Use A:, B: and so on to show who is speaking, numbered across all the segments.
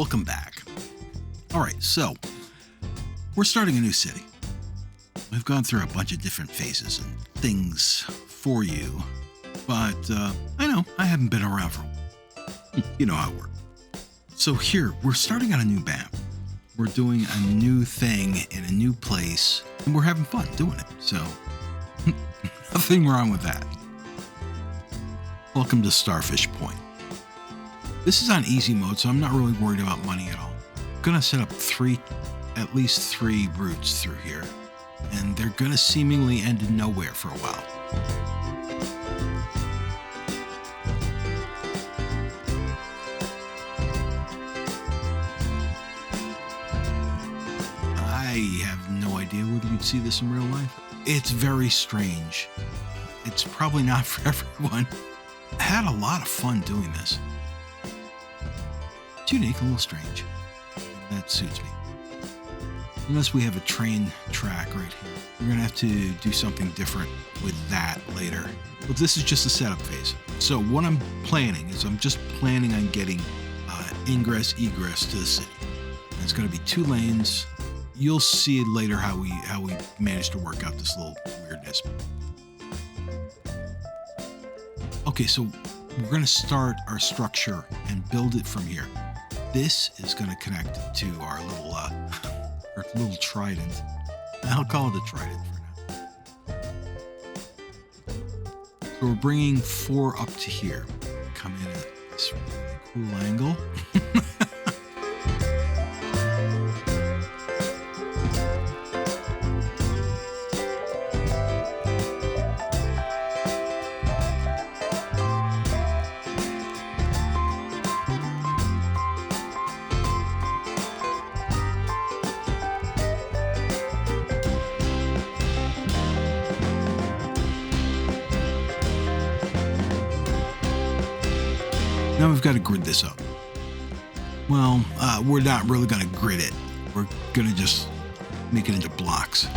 A: Welcome back. All right, so we're starting a new city. We've gone through a bunch of different phases and things for you, but I know I haven't been around for a while. You know how it works. So here, we're starting on a new map. We're doing a new thing in a new place, and we're having fun doing it. So nothing wrong with that. Welcome to Starfish Point. This is on easy mode, so I'm not really worried about money at all. I'm gonna set up at least three routes through here, and they're gonna seemingly end in nowhere for a while. I have no idea whether you'd see this in real life. It's very strange. It's probably not for everyone. I had a lot of fun doing this. It's unique, a little strange. That suits me. Unless we have a train track right here. We're going to have to do something different with that later. But this is just a setup phase. So what I'm planning is I'm just planning on getting ingress, egress to the city. And it's going to be 2 lanes. You'll see later how we managed to work out this little weirdness. Okay, so we're going to start our structure and build it from here. This is going to connect to our little trident. I'll call it a trident for now. So we're bringing 4 up to here. Come in at this really cool angle. Now we've got to grid this up. Well, we're not really going to grid it. We're going to just make it into blocks.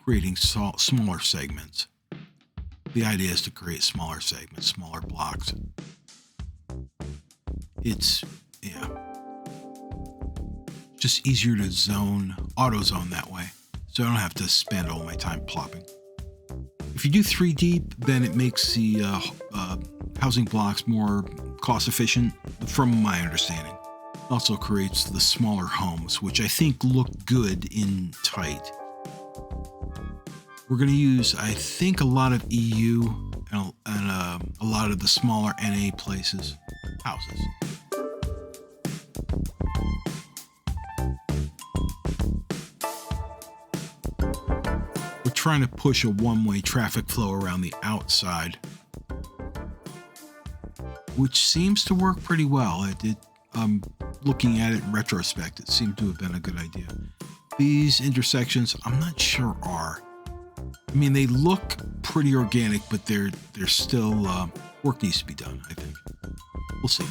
A: Creating smaller segments. The idea is to create smaller segments, smaller blocks. It's just easier to auto zone that way, so I don't have to spend all my time plopping. If you do 3 deep, then it makes the housing blocks more cost efficient, from my understanding. Also creates the smaller homes, which I think look good in tight. We're going to use, I think, a lot of EU and a lot of the smaller NA houses. We're trying to push a one-way traffic flow around the outside, which seems to work pretty well. Looking at it in retrospect, it seemed to have been a good idea. These intersections, I'm not sure are. I mean, they look pretty organic, but they're still work needs to be done, I think. We'll see.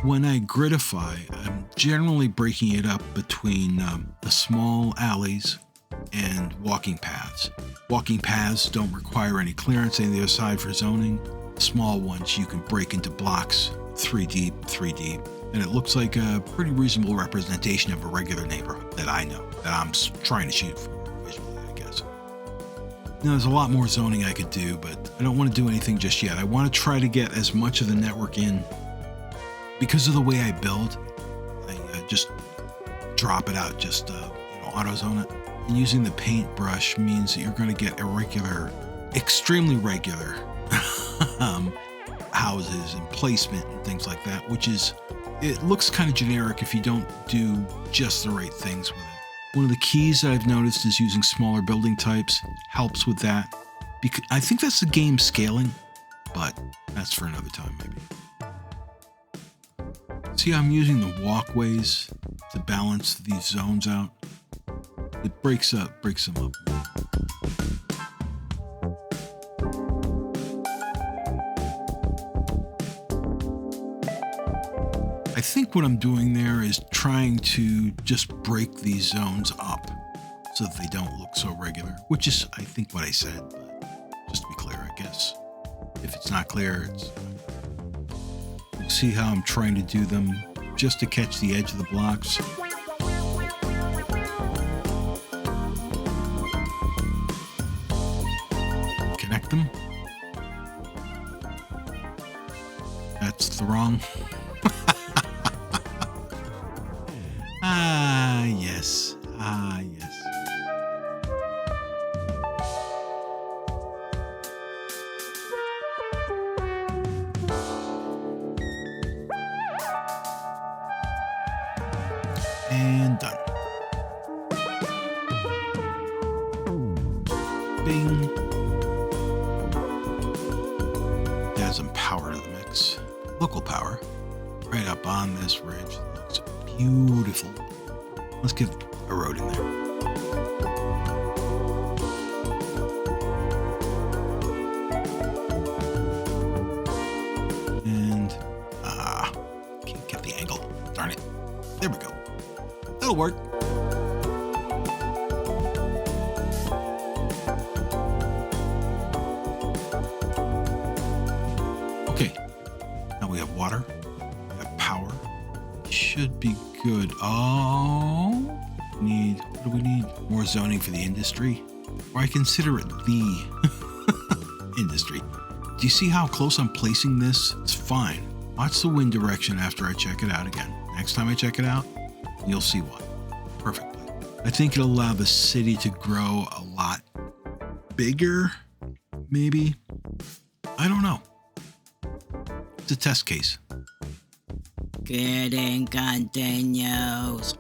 A: When I gridify, I'm generally breaking it up between the small alleys and walking paths. Walking paths don't require any clearance on the other side for zoning. Small ones you can break into blocks, 3 deep, and it looks like a pretty reasonable representation of a regular neighborhood that I know, that I'm trying to shoot for visually, I guess. Now, there's a lot more zoning I could do, but I don't want to do anything just yet. I want to try to get as much of the network in. Because of the way I build, I just drop it out, just auto zone it. And using the paintbrush means that you're going to get extremely regular houses and placement and things like that, which is, it looks kind of generic if you don't do just the right things with it. One of the keys that I've noticed is using smaller building types helps with that. Because I think that's the game scaling, but that's for another time maybe. See how I'm using the walkways to balance these zones out? It breaks them up. I think what I'm doing there is trying to just break these zones up so that they don't look so regular, which is, I think, what I said, but just to be clear, I guess. If it's not clear, see how I'm trying to do them just to catch the edge of the blocks. Connect them. That's the wrong. Yes. Yes. And done. Bing. Add some power to the mix. Local power. Right up on this ridge. It looks beautiful. Let's get a road in there. And, can't get the angle. Darn it. There we go. That'll work. Okay. Now we have water. We have power. Should be good. What do we need? More zoning for the industry? Or I consider it the industry. Do you see how close I'm placing this? It's fine. Watch the wind direction after I check it out again. Next time I check it out, you'll see why. Perfectly. I think it'll allow the city to grow a lot bigger, maybe. I don't know. It's a test case.
B: Getting continues.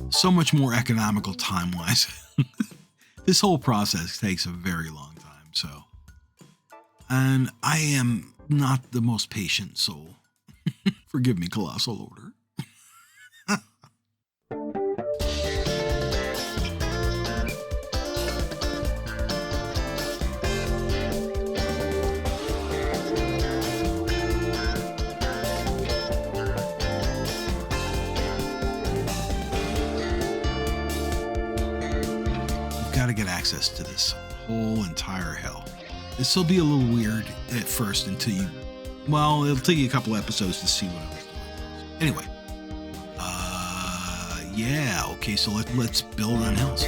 A: So much more economical time-wise. This whole process takes a very long time, so. And I am not the most patient soul. Forgive me, Colossal Order. Got to get access to this whole entire hill. This will be a little weird at first until it'll take you a couple episodes to see what I was doing. Anyway, yeah, okay, so let's build on hills.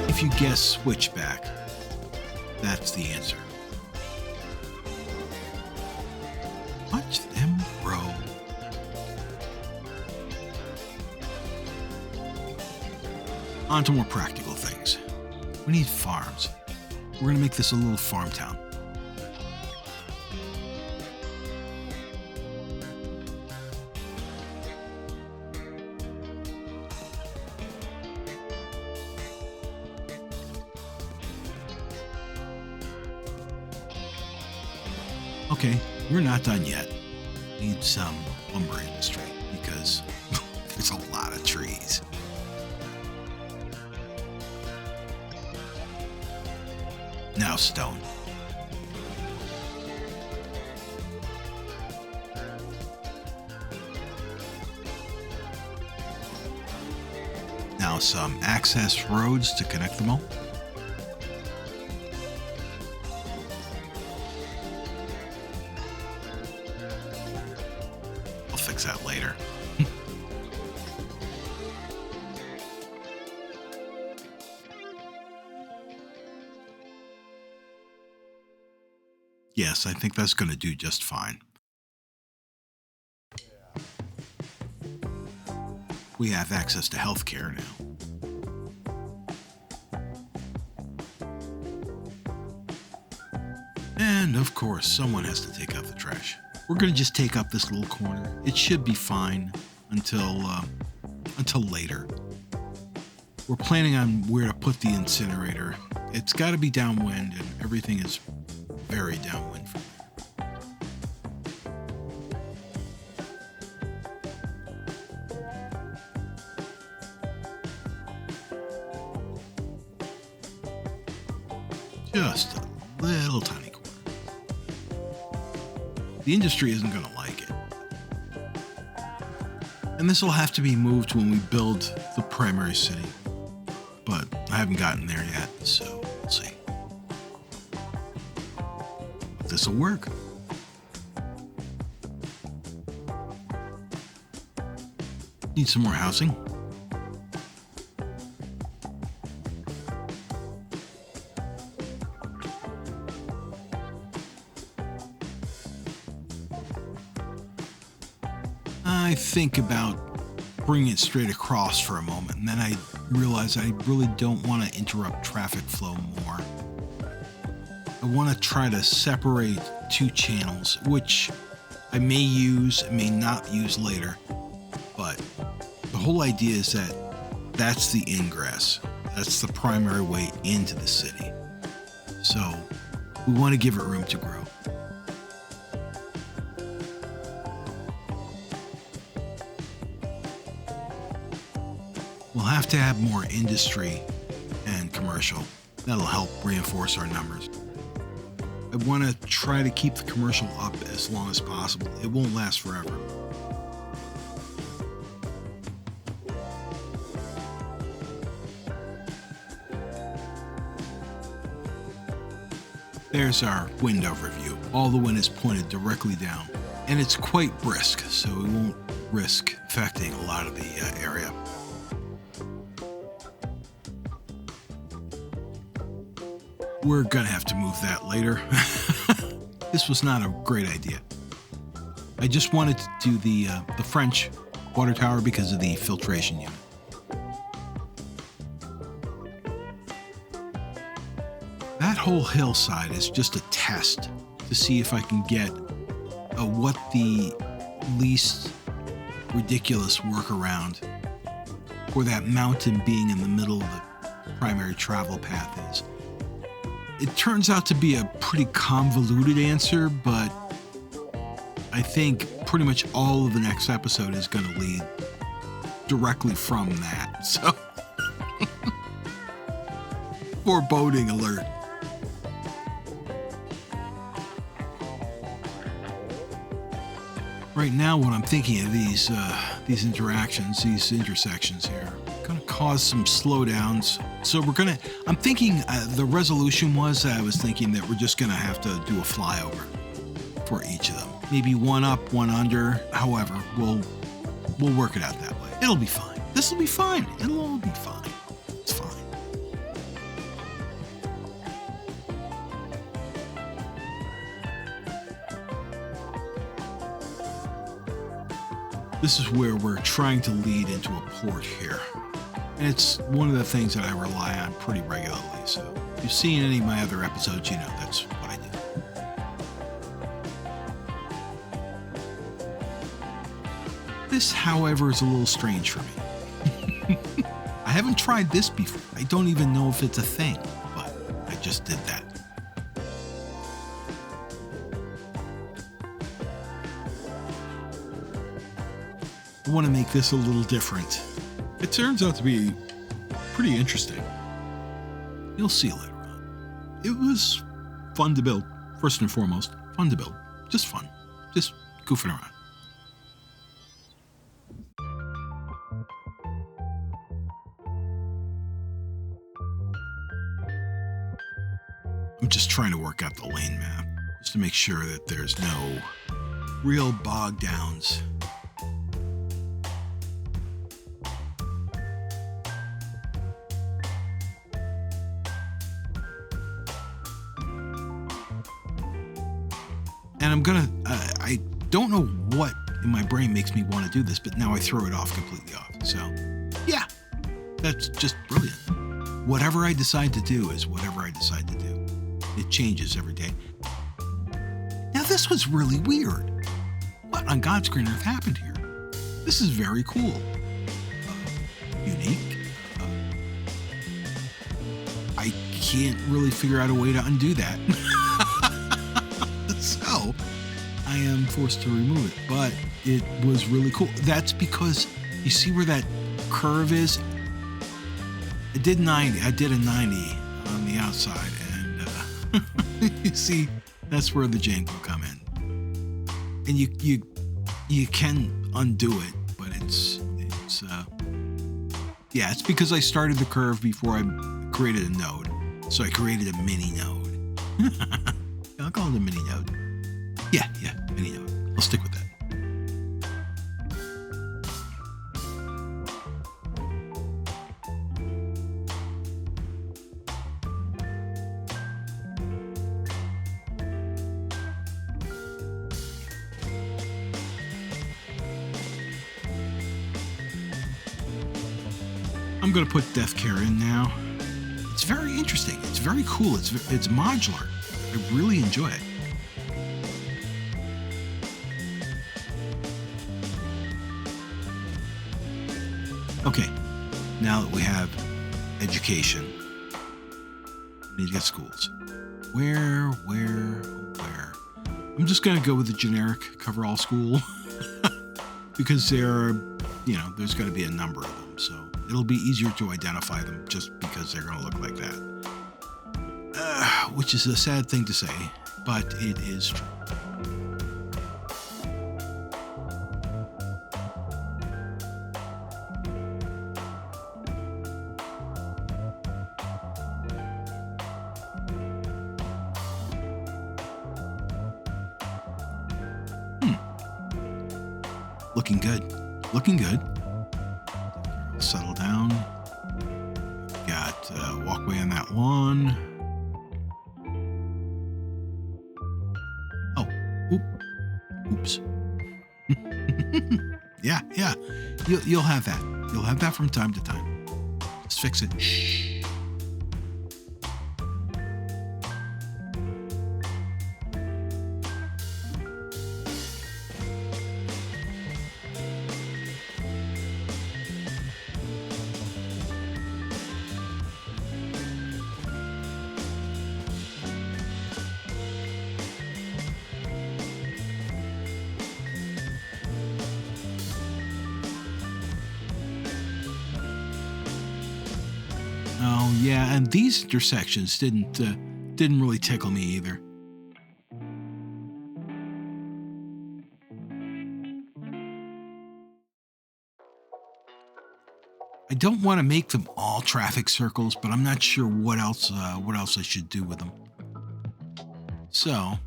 A: If you guess switchback, that's the answer. Watch them grow. On to more practical things. We need farms. We're going to make this a little farm town. Okay, we're not done yet. Need some lumber industry because there's a lot of trees. now stone. Now some access roads to connect them all. I'll fix that later. Yes, I think that's going to do just fine. We have access to healthcare now. And of course, someone has to take out the trash. We're going to just take up this little corner. It should be fine until later. We're planning on where to put the incinerator. It's got to be downwind, and everything is very downwind from there. Just a little tiny corner. The industry isn't going to like it. And this will have to be moved when we build the primary city. But I haven't gotten there yet, so we'll see. This will work. Need some more housing. I think about bringing it straight across for a moment, and then I realize I really don't want to interrupt traffic flow more. I want to try to separate two channels, which I may use, may not use later, but the whole idea is that that's the ingress. That's the primary way into the city. So we want to give it room to grow. We'll have to have more industry and commercial. That'll help reinforce our numbers. I want to try to keep the commercial up as long as possible. It won't last forever. There's our wind overview. All the wind is pointed directly down, and it's quite brisk, so we won't risk affecting a lot of the area. We're gonna have to move that later. This was not a great idea. I just wanted to do the French water tower because of the filtration unit. That whole hillside is just a test to see if I can get what the least ridiculous workaround for that mountain being in the middle of the primary travel path is. It turns out to be a pretty convoluted answer, but I think pretty much all of the next episode is going to lead directly from that. So, foreboding alert. Right now, what I'm thinking of these interactions, these intersections here, going to cause some slowdowns. So I'm thinking the resolution was I was thinking that we're just going to have to do a flyover for each of them. Maybe one up, one under. However, we'll work it out that way. It'll be fine. This will be fine. It'll all be fine. It's fine. This is where we're trying to lead into a port here. And it's one of the things that I rely on pretty regularly. So if you've seen any of my other episodes, you know that's what I do. This, however, is a little strange for me. I haven't tried this before. I don't even know if it's a thing, but I just did that. I want to make this a little different. It turns out to be pretty interesting. You'll see later on. it was fun to build. First and foremost, fun to build. Just fun. Just goofing around. I'm just trying to work out the lane map just to make sure that there's no real bog downs. And I'm gonna, I don't know what in my brain makes me want to do this, but now I throw it off completely off. So, yeah, that's just brilliant. Whatever I decide to do is whatever I decide to do. It changes every day. Now, this was really weird. What on God's green earth happened here? This is very cool. Unique. I can't really figure out a way to undo that. So, I am forced to remove it, but it was really cool. That's because you see where that curve is? I did a 90 on the outside, and you see that's where the jank will come in. And you can undo it, but it's because I started the curve before I created a node. So I created a mini node. I'll call it a mini node. Yeah, mini node. I'll stick with that. I'm going to put Death Care in now. It's very interesting. It's very cool. It's modular. I really enjoy it. Okay, now that we have education, we need to get schools. Where? I'm just going to go with the generic cover all school because there's going to be a number of them, so it'll be easier to identify them just because they're going to look like that. Which is a sad thing to say, but it is true. Looking good. Settle down. Got walkway on that one. Oh, oops. Yeah. You'll have that. You'll have that from time to time. Just fix it. Shh. Oh yeah, and these intersections didn't really tickle me either. I don't want to make them all traffic circles, but I'm not sure what else I should do with them. So,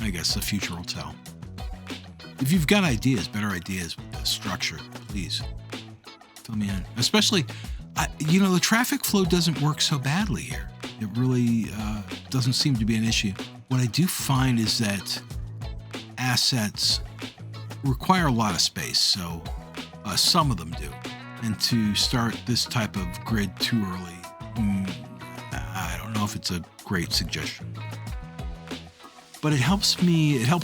A: I guess the future will tell. If you've got better ideas with the structure, please fill me in. Especially, the traffic flow doesn't work so badly here. It really doesn't seem to be an issue. What I do find is that assets require a lot of space, so some of them do. And to start this type of grid too early, I don't know if it's a great suggestion. But it helps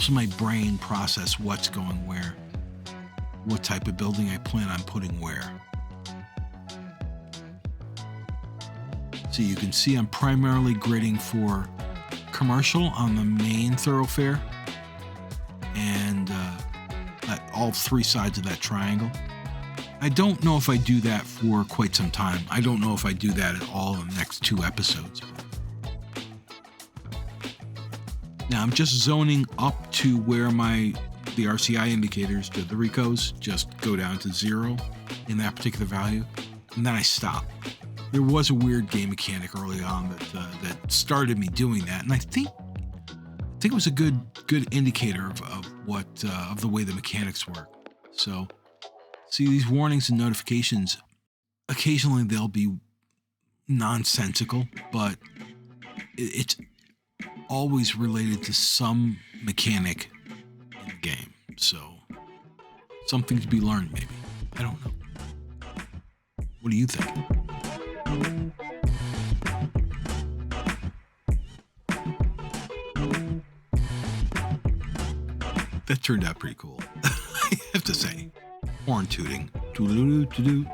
A: my brain process what's going where, what type of building I plan on putting where. So you can see I'm primarily gridding for commercial on the main thoroughfare and at all three sides of that triangle. I don't know if I do that for quite some time. I don't know if I do that at all in the next 2 episodes. Now I'm just zoning up to where the RCI indicators, the recos, just go down to 0 in that particular value, and then I stop. There was a weird game mechanic early on that started me doing that, and I think it was a good indicator of what of the way the mechanics work. So, see, these warnings and notifications, occasionally they'll be nonsensical, but it's always related to some mechanic in the game. So, something to be learned, maybe. I don't know. What do you think? That turned out pretty cool, I have to say. Horn tooting. Toodaloo-doo-doo-doo.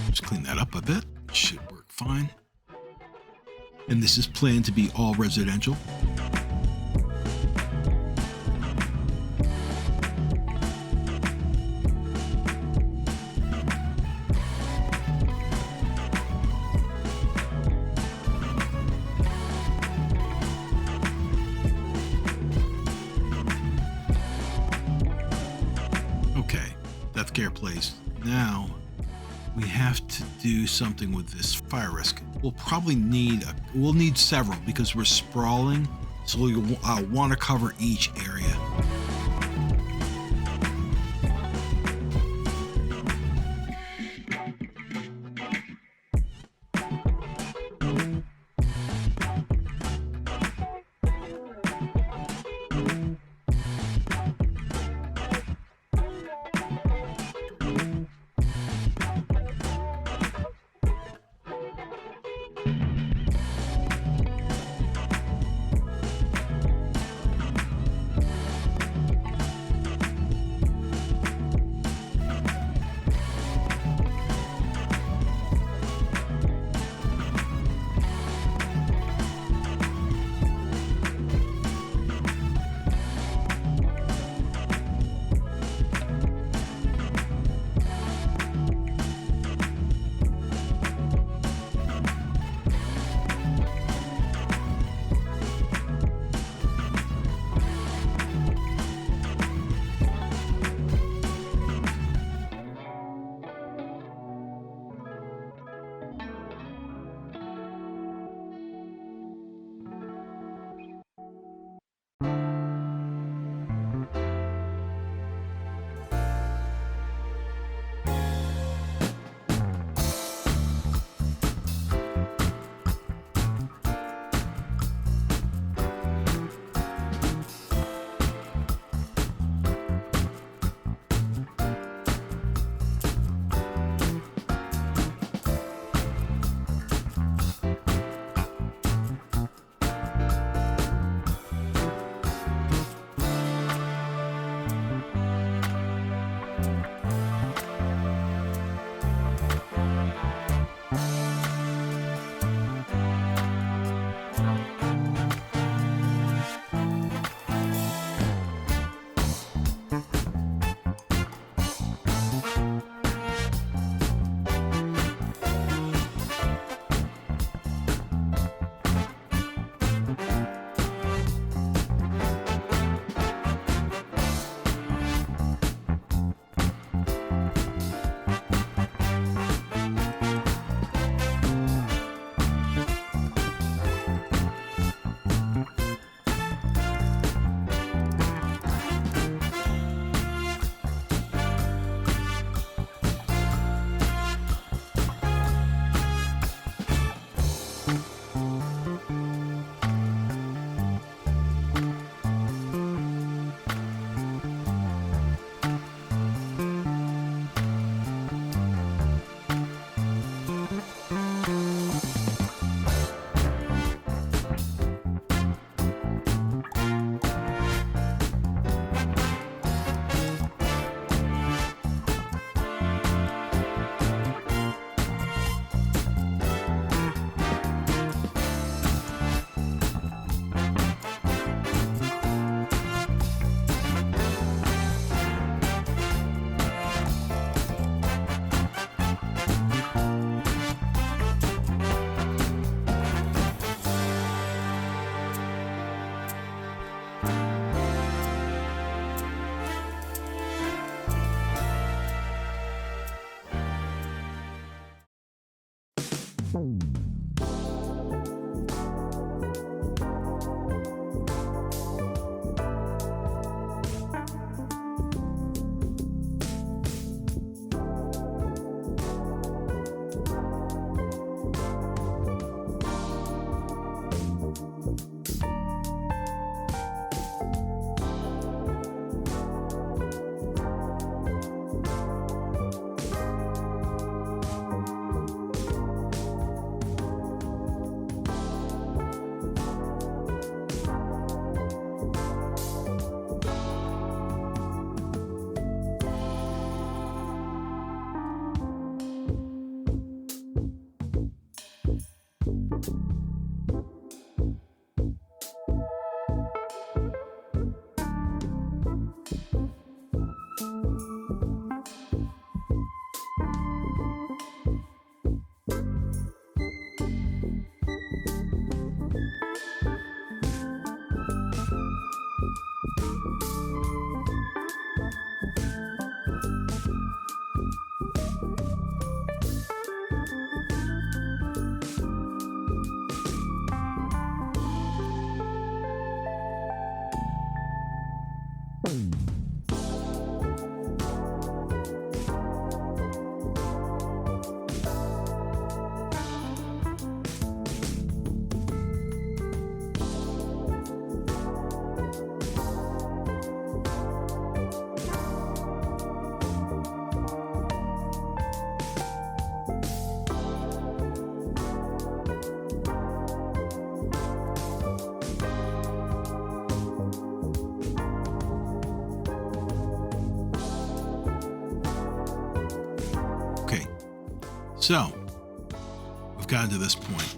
A: Just clean that up a bit. Should work fine. And this is planned to be all residential. Okay, deathcare placed. Now we have to do something with this fire risk. We'll probably need several because we're sprawling, so you'll want to cover each area. So, we've gotten to this point.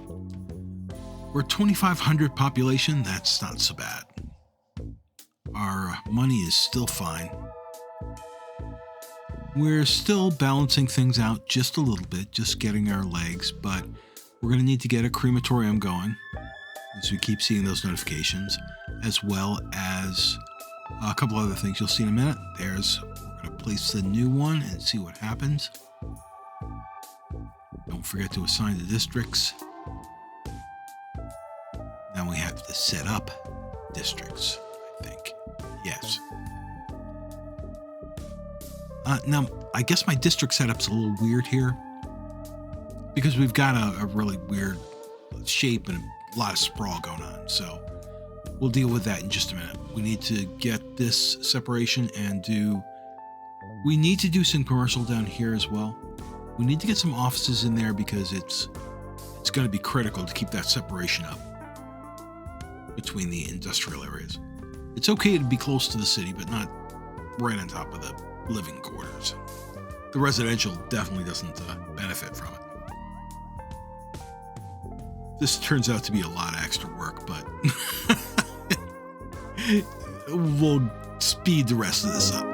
A: We're 2,500 population, that's not so bad. Our money is still fine. We're still balancing things out just a little bit, just getting our legs, but we're going to need to get a crematorium going as we keep seeing those notifications, as well as a couple other things you'll see in a minute. We're going to place the new one and see what happens. Don't forget to assign the districts. Now we have to set up districts, I think. Yes. Now, I guess my district setup's a little weird here because we've got a really weird shape and a lot of sprawl going on. So we'll deal with that in just a minute. We need to get this separation and we need to do some commercial down here as well. We need to get some offices in there because it's going to be critical to keep that separation up between the industrial areas. It's okay to be close to the city, but not right on top of the living quarters. The residential definitely doesn't benefit from it. This turns out to be a lot of extra work, but we'll speed the rest of this up.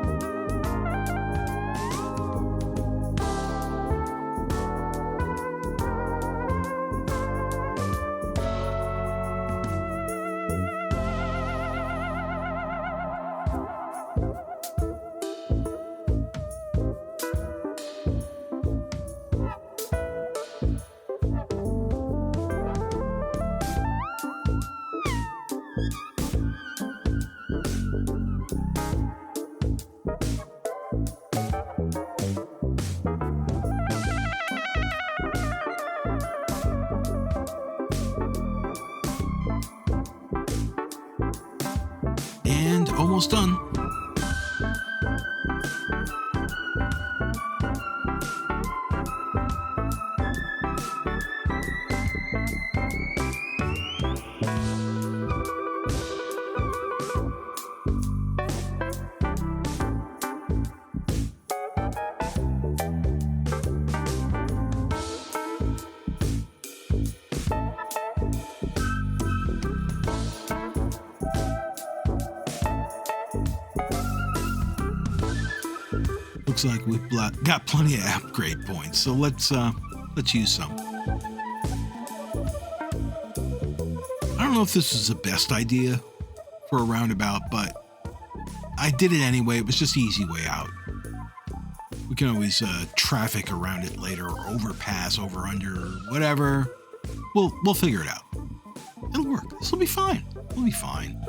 A: And almost done. Looks like we've got plenty of upgrade points, so let's use some. I don't know if this is the best idea for a roundabout, but I did it anyway. It was just the easy way out. We We can always traffic around it later, or overpass, over under, whatever. We'll figure it out. It'll work. This will be fine. We'll be fine.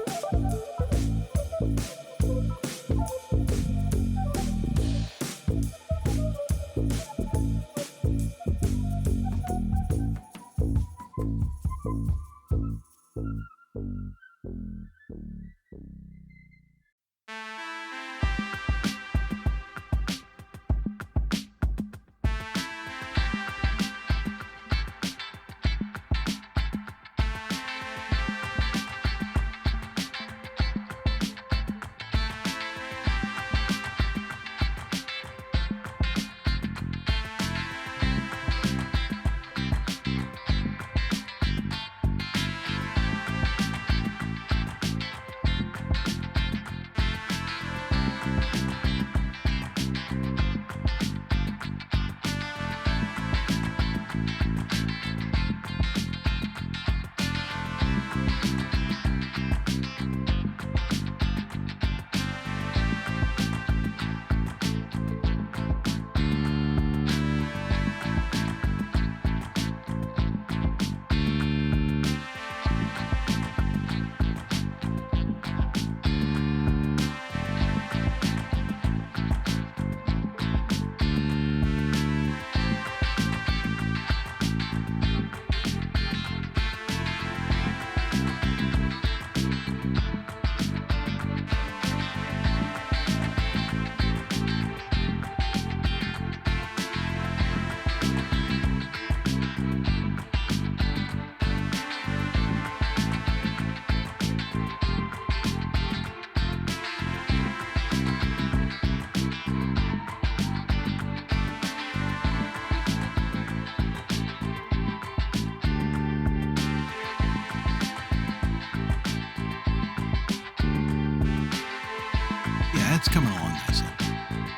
A: It's coming along nicely.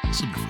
A: This will be fun.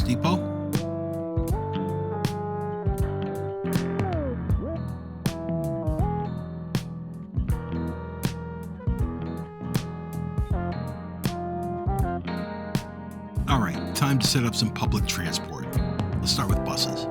A: depot. All right, time to set up some public transport. Let's start with buses.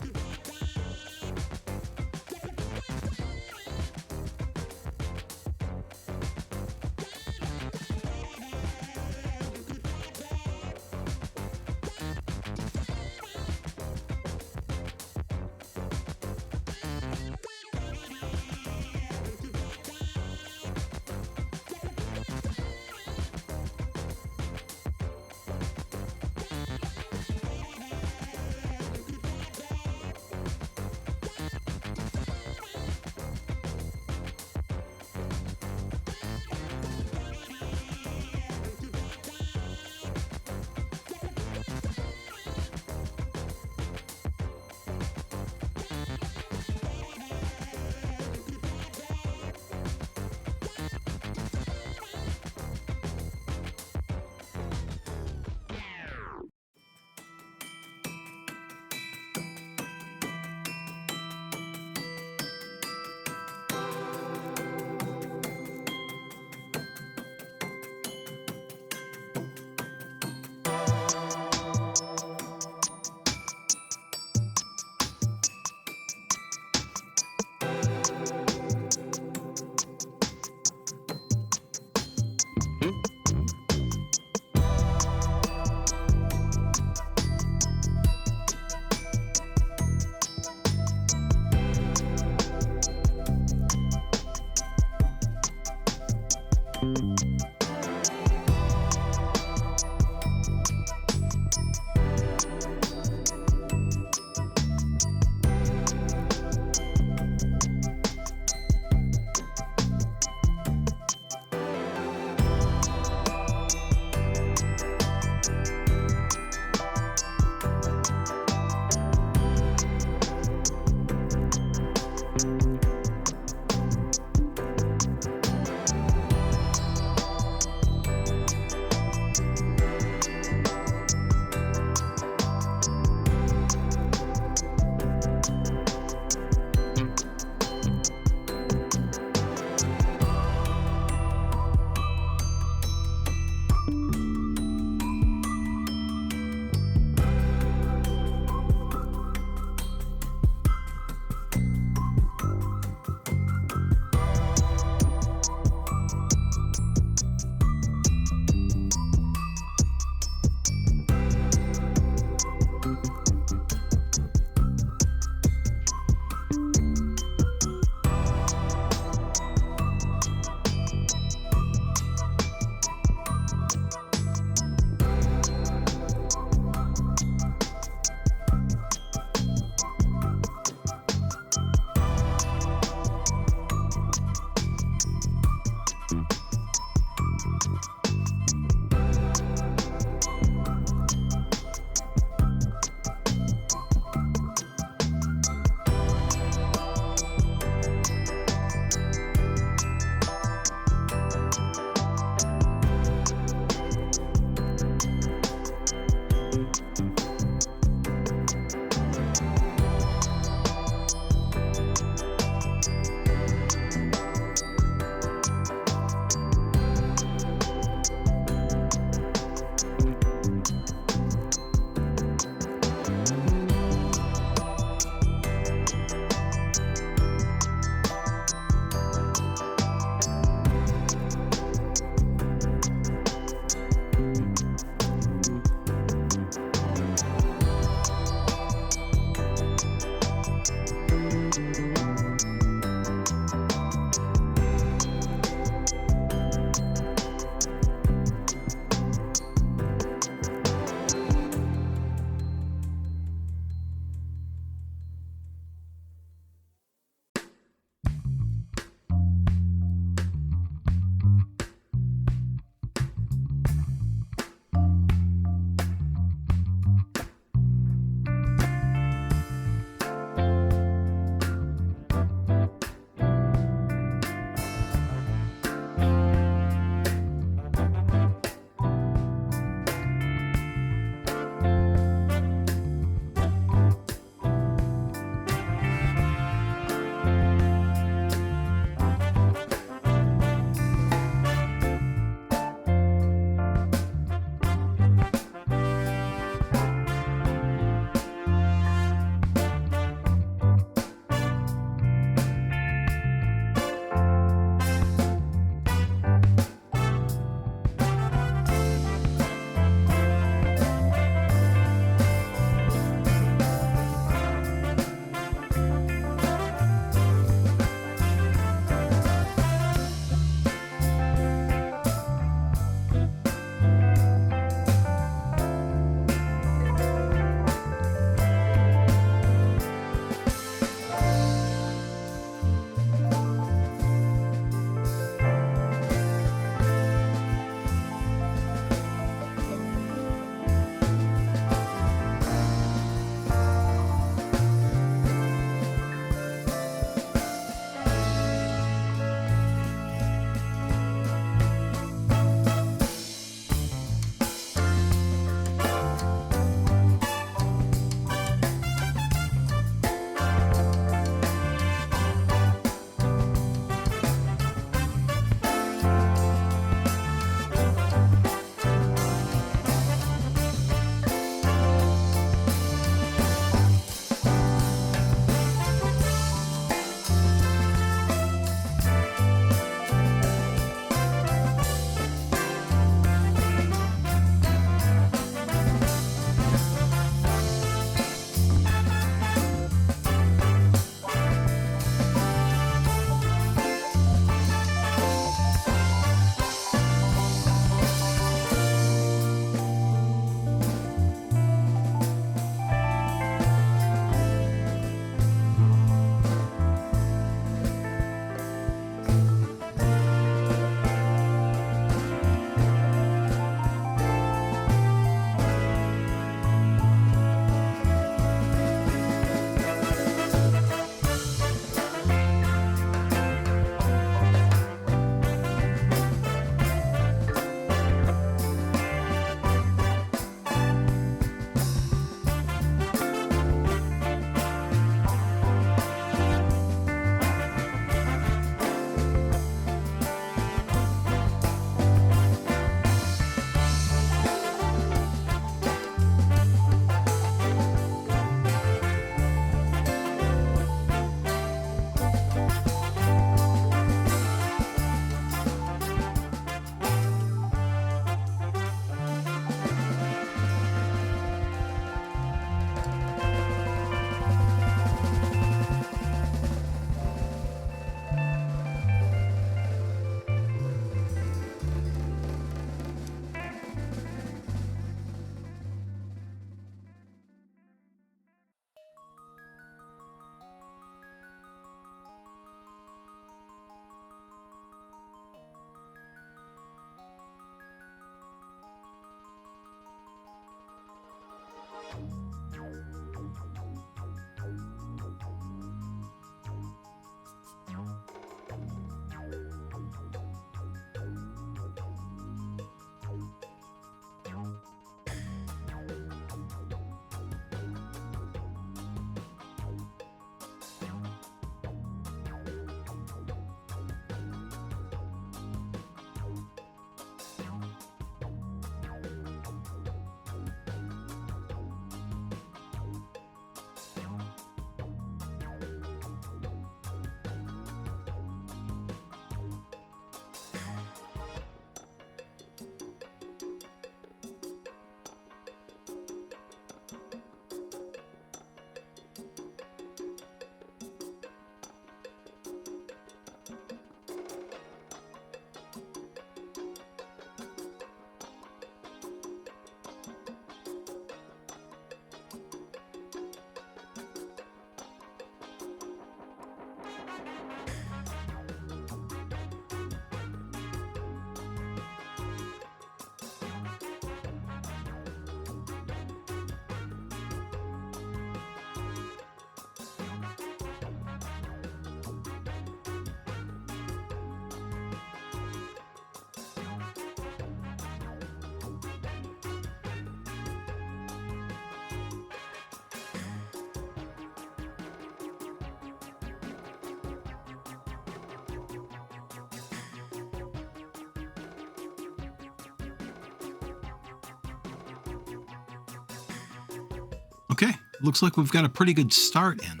A: Okay, looks like we've got a pretty good start in.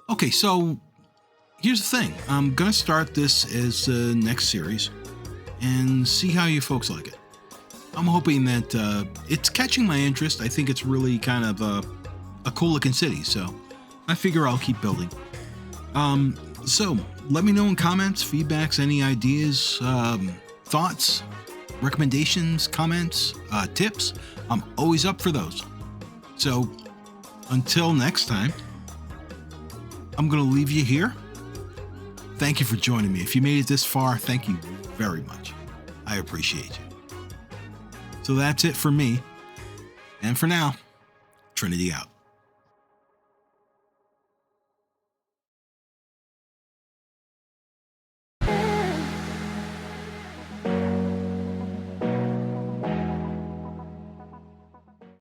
A: Okay, so here's the thing. I'm going to start this as the next series and see how you folks like it. I'm hoping that it's catching my interest. I think it's really kind of a cool looking city, so I figure I'll keep building. So let me know in comments, feedbacks, any ideas, thoughts, recommendations, comments, tips. I'm always up for those. So until next time, I'm going to leave you here. Thank you for joining me. If you made it this far, thank you very much. I appreciate you. So that's it for me. And for now, Trinity out.